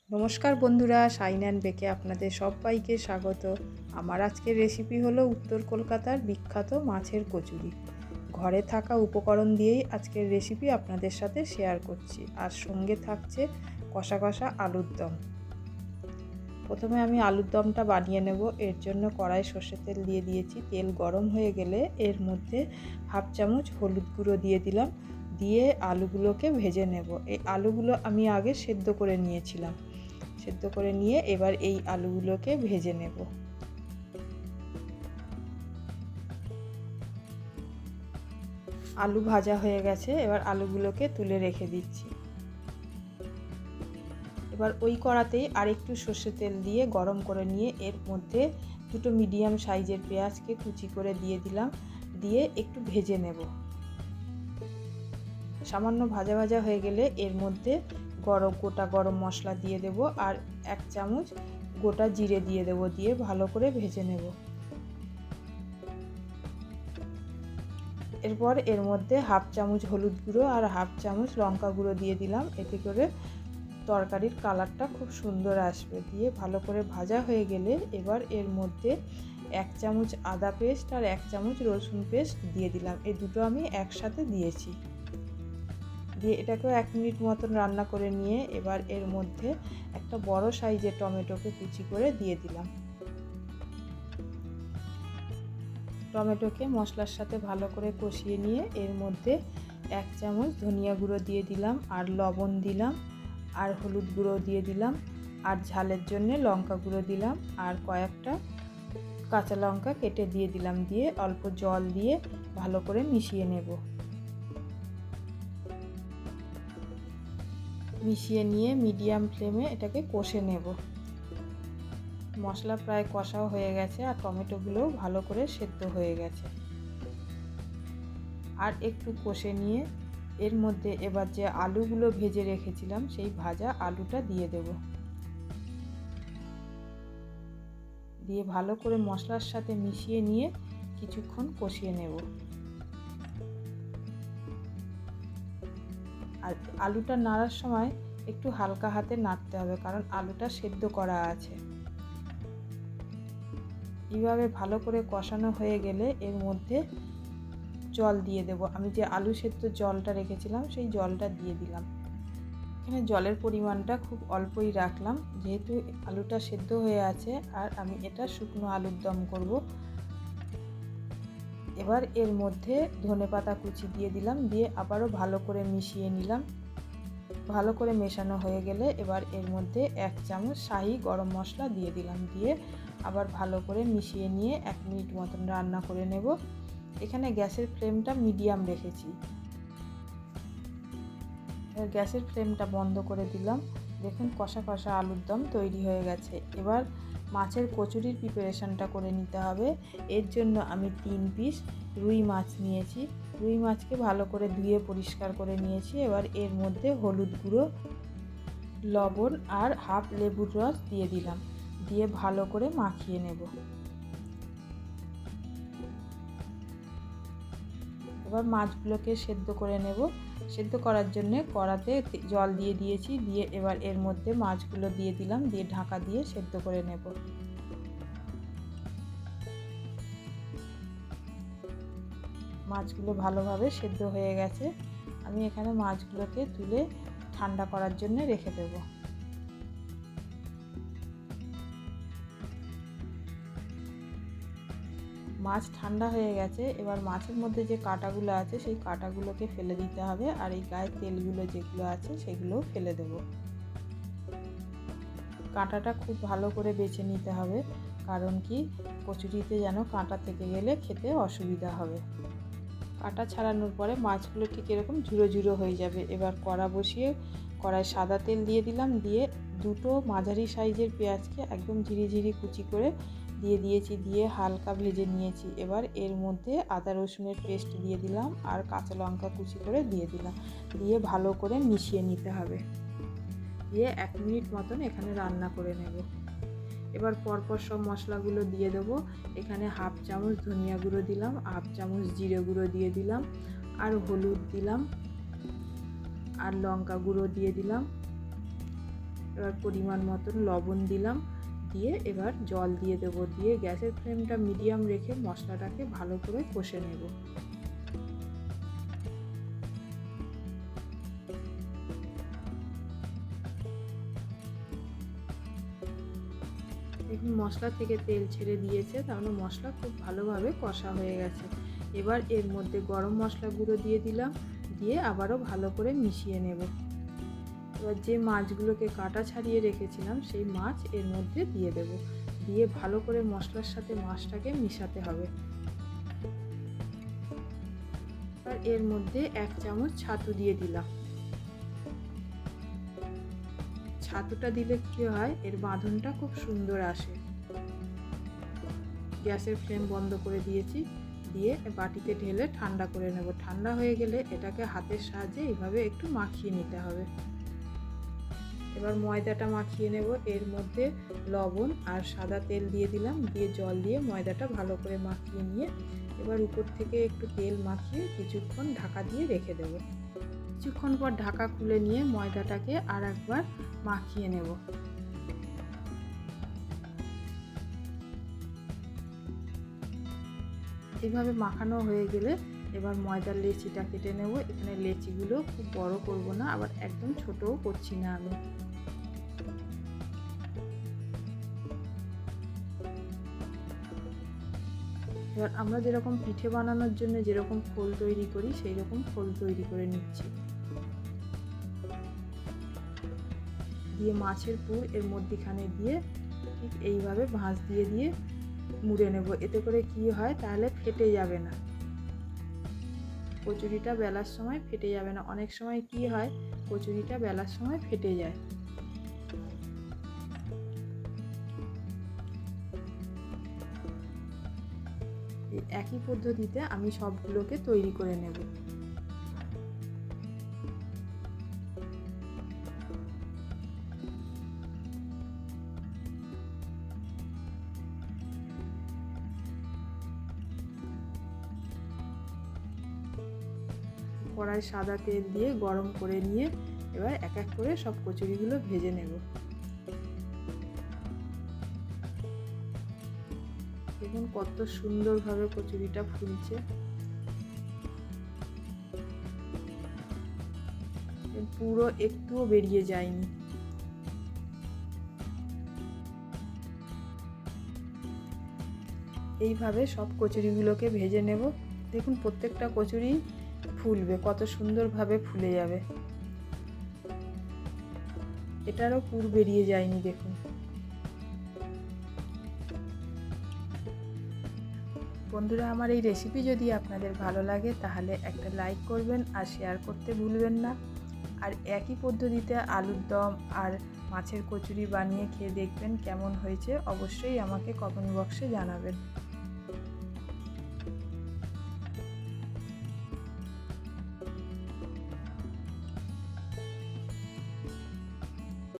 নমস্কার বন্ধুরা, shine and বেকে আপনাদের সবাইকে স্বাগত। আমার আজকের রেসিপি হলো উত্তর কলকাতার বিখ্যাত মাছের কচুরি। ঘরে থাকা উপকরণ দিয়েই আজকের রেসিপি আপনাদের সাথে শেয়ার করছি। আর সঙ্গে থাকছে কষা কষা আলুর দম। প্রথমে আমি আলুর দমটা বানিয়ে নেব। এর জন্য কড়াই সর্ষের তেল দিয়ে দিয়েছি। তেল গরম হয়ে গেলে এর মধ্যে হাফ চামচ হলুদ গুঁড়ো দিয়ে দিলাম। দিয়ে আলুগুলোকে ভেজে নেব। এই আলুগুলো আমি আগে সেদ্ধ করে নিয়েছিলাম। সেদ্ধ করে নিয়ে এবার এই আলুগুলোকে ভেজে নেব। আলু ভাজা হয়ে গেছে, এবার আলুগুলোকে তুলে রেখে দিচ্ছি। এবার ওই কড়াতেই আরেকটু সর্ষের তেল দিয়ে গরম করে নিয়ে এর মধ্যে দুটো মিডিয়াম সাইজের পেঁয়াজকে কুচি করে দিয়ে দিলাম। দিয়ে একটু ভেজে নেব। সামান্য ভাজা ভাজা হয়ে গেলে এর মধ্যে গোটা গরম মশলা দিয়ে দেব আর এক চামচ গোটা জিরে দিয়ে দেব। দিয়ে ভালো করে ভেজে নেব। এরপর এর মধ্যে হাফ চামচ হলুদ গুঁড়ো আর হাফ চামচ লঙ্কা গুঁড়ো দিয়ে দিলাম। এতে করে তরকারির কালারটা খুব সুন্দর আসবে। দিয়ে ভালো করে ভাজা হয়ে গেলে এবার এর মধ্যে এক চামচ আদা পেস্ট আর এক চামচ রসুন পেস্ট দিয়ে দিলাম। এই দুটো আমি একসাথে দিয়েছি। দিয়ে এটাকেও 1 মিনিট মতন রান্না করে নিয়ে এবার এর মধ্যে একটা বড় সাইজের টমেটোকে কুচি করে দিয়ে দিলাম। টমেটোকে মশলার সাথে ভালো করে কষিয়ে নিয়ে এর মধ্যে 1 চামচ ধনিয়া গুঁড়ো দিয়ে দিলাম আর লবণ দিলাম আর হলুদ গুঁড়ো দিয়ে দিলাম আর ঝালের জন্য লঙ্কা গুঁড়ো দিলাম আর কয়েকটা কাঁচা লঙ্কা কেটে দিয়ে দিলাম। দিয়ে অল্প জল দিয়ে ভালো করে মিশিয়ে নেব। মিশিয়ে নিয়ে মিডিয়াম ফ্লেমে এটাকে কষে নেব। মশলা প্রায় কষাও হয়ে গেছে আর টমেটোগুলোও ভালো করে সেদ্ধ হয়ে গেছে। আর একটু কষে নিয়ে এর মধ্যে এবার যে আলুগুলো ভেজে রেখেছিলাম সেই ভাজা আলুটা দিয়ে দেব। দিয়ে ভালো করে মশলার সাথে মিশিয়ে নিয়ে কিছুক্ষণ কষিয়ে নেব। আর আলুটা নাড়ার সময় একটু হালকা হাতে নাড়তে হবে, কারণ আলুটা সেদ্ধ করা আছে। এইভাবে ভালো করে কষানো হয়ে গেলে এর মধ্যে জল দিয়ে দেব। আমি যে আলু সেদ্ধ জলটা রেখেছিলাম সেই জলটা দিয়ে দিলাম। এখানে জলের পরিমাণটা খুব অল্পই রাখলাম, যেহেতু আলুটা সেদ্ধ হয়ে আছে আর আমি এটা শুকনো আলুর দম করব। এবার এর মধ্যে ধনেপাতা কুচি দিয়ে দিলাম। দিয়ে আবারও ভালো করে মিশিয়ে নিলাম। ভালো করে মেশানো হয়ে গেলে এবার এর মধ্যে 1 চামচ শাহি গরম মশলা দিয়ে দিলাম। দিয়ে আবার ভালো করে মিশিয়ে নিয়ে 1 মিনিট মতন রান্না করে নেব। এখানে গ্যাসের ফ্লেমটা মিডিয়াম রেখেছি। গ্যাসের ফ্লেমটা বন্ধ করে দিলাম। দেখুন কষা কষা আলুর দম তৈরি হয়ে গেছে। এবার মাছের কচুরির প্রিপারেশনটা করে নিতে হবে। এর জন্য আমি 3 পিস রুই মাছ নিয়েছি। রুই মাছকে ভালো করে ধুয়ে পরিষ্কার করে নিয়েছি। এবার এর মধ্যে হলুদ গুঁড়ো, লবণ আর হাফ লেবুর রস দিয়ে দিলাম। দিয়ে ভালো করে মাখিয়ে নেব। এবার মাছগুলোকে সেদ্ধ করে নেব। সেদ্ধ করার জন্য কড়াতে জল দিয়ে দিয়েছি। দিয়ে এবার এর মধ্যে মাছগুলো দিয়ে দিলাম। দিয়ে ঢাকা দিয়ে সেদ্ধ করে নেব। মাছগুলো ভালোভাবে সেদ্ধ হয়ে গেছে। আমি এখানে মাছগুলোকে তুলে ঠান্ডা করার জন্য রেখে দেব। মাছ ঠান্ডা হয়ে গেছে। এবার মাছের মধ্যে যে কাঁটাগুলো আছে সেই কাঁটাগুলোকে ফেলে দিতে হবে আর এই গায়ের তেলগুলো যেগুলো আছে সেগুলোও ফেলে দেব। কাঁটাটা খুব ভালো করে বেছে নিতে হবে, কারণ কি কচুরিতে যেন কাঁটা থেকে গেলে খেতে অসুবিধা হবে। কাঁটা ছাড়ানোর পরে মাছগুলো ঠিক এরকম ঝুড়ো ঝুড়ো হয়ে যাবে। এবার কড়া বসিয়ে কড়ায় সাদা তেল দিয়ে দিলাম। দিয়ে দুটো মাঝারি সাইজের পেঁয়াজকে একদম ঝিরিঝিরি কুচি করে দিয়ে দিয়েছি। দিয়ে হালকা ভেজে নিয়েছি। এবার এর মধ্যে আদা রসুনের পেস্ট দিয়ে দিলাম আর কাঁচা লঙ্কা কুচি করে দিয়ে দিলাম। দিয়ে ভালো করে মিশিয়ে নিতে হবে। দিয়ে 1 মিনিট মতন এখানে রান্না করে নেব। এবার পরপর সব মশলাগুলো দিয়ে দেবো। এখানে হাফ চামচ ধনিয়া গুঁড়ো দিলাম, হাফ চামচ জিরে গুঁড়ো দিয়ে দিলাম আর হলুদ দিলাম আর লঙ্কা গুঁড়ো দিয়ে দিলাম। এবার পরিমাণ মতন লবণ দিলাম, দিয়ে এবার জল দিয়ে দেবো, দিয়ে গ্যাসের ফ্লেমটা মিডিয়াম রেখে মশলাটাকে ভালো করে কষে নেব। দেখুন মশলা থেকে তেল ছেড়ে দিয়েছে, তাহলে মশলা খুব ভালোভাবে কষা হয়ে গেছে। এবার এর মধ্যে গরম মশলা গুঁড়ো দিয়ে দিলাম, দিয়ে আবারও ভালো করে মিশিয়ে নেব। এবার যে মাছগুলোকে কাটা ছাড়িয়ে রেখেছিলাম সেই মাছ এর মধ্যে দিয়ে দেব, দিয়ে ভালো করে মশলার সাথে মাছটাকে মিশাতে হবে। আর এর মধ্যে 1 চামচ ছাতু দিয়ে দিলাম। ছাতুটা দিলে কি হয়, এর বাঁধনটা খুব সুন্দর আসে। গ্যাসের ফ্লেম বন্ধ করে দিয়েছি, দিয়ে বাটিতে ঢেলে ঠান্ডা করে নেব। ঠান্ডা হয়ে গেলে এটাকে হাতের সাহায্যে এইভাবে একটু মাখিয়ে নিতে হবে। এবার ময়দাটা মাখিয়ে নেব। এর মধ্যে লবণ আর সাদা তেল দিয়ে দিলাম, দিয়ে জল দিয়ে ময়দাটা ভালো করে মাখিয়ে নিয়ে এবার উপর থেকে একটু তেল মাখিয়ে কিছুক্ষণ ঢাকা দিয়ে রেখে দেব। কিছুক্ষণ পর ঢাকা খুলে নিয়ে ময়দাটাকে আর একবার মাখিয়ে নেব। এইভাবে মাখানো হয়ে গেলে এবার ময়দার লেচিটা কেটে নেব। এখানে লেচিগুলো খুব বড় করব না, আবার একদম ছোটও করছি না আমি। এবার আমরা যেরকম পিঠে বানানোর জন্য যেরকম খোল তৈরি করি সেই রকম খোল তৈরি করে নিচ্ছি। দিয়ে মাছের পুর এর মধ্যিখানে দিয়ে ঠিক এইভাবে ভাঁজ দিয়ে দিয়ে মুড়ে নেব। এতে করে কি হয়, তাহলে ফেটে যাবে না, কচুরিটা বেলার সময় ফেটে যাবে না। অনেক সময় কি হয়, কচুরিটা বেলার সময় ফেটে যায়। একই পদ্ধতিতে আমি সবগুলোকে তৈরি করে নেব। কড়াই সাদা তেল দিয়ে গরম করে নিয়ে এবার এক এক করে সব কচুরিগুলো ভেজে নেব। দেখুন কত সুন্দরভাবে কচুরিটা ফুলছে, পুরো একটুও বেরিয়ে যায়নি। এইভাবে সব কচুরিগুলোকে ভেজে নেব। দেখুন প্রত্যেকটা কচুরি ফুলবে, কত সুন্দরভাবে ফুলে যাবে, এটারও পুর বেরিয়ে যায়নি। দেখুন বন্ধুরা, আমার এই রেসিপি যদি আপনাদের ভালো লাগে তাহলে একটা লাইক করবেন আর শেয়ার করতে ভুলবেন না। আর একই পদ্ধতিতে আলুর দম আর মাছের কচুরি বানিয়ে খেয়ে দেখবেন কেমন হয়েছে, অবশ্যই আমাকে কমেন্ট বক্সে জানাবেন।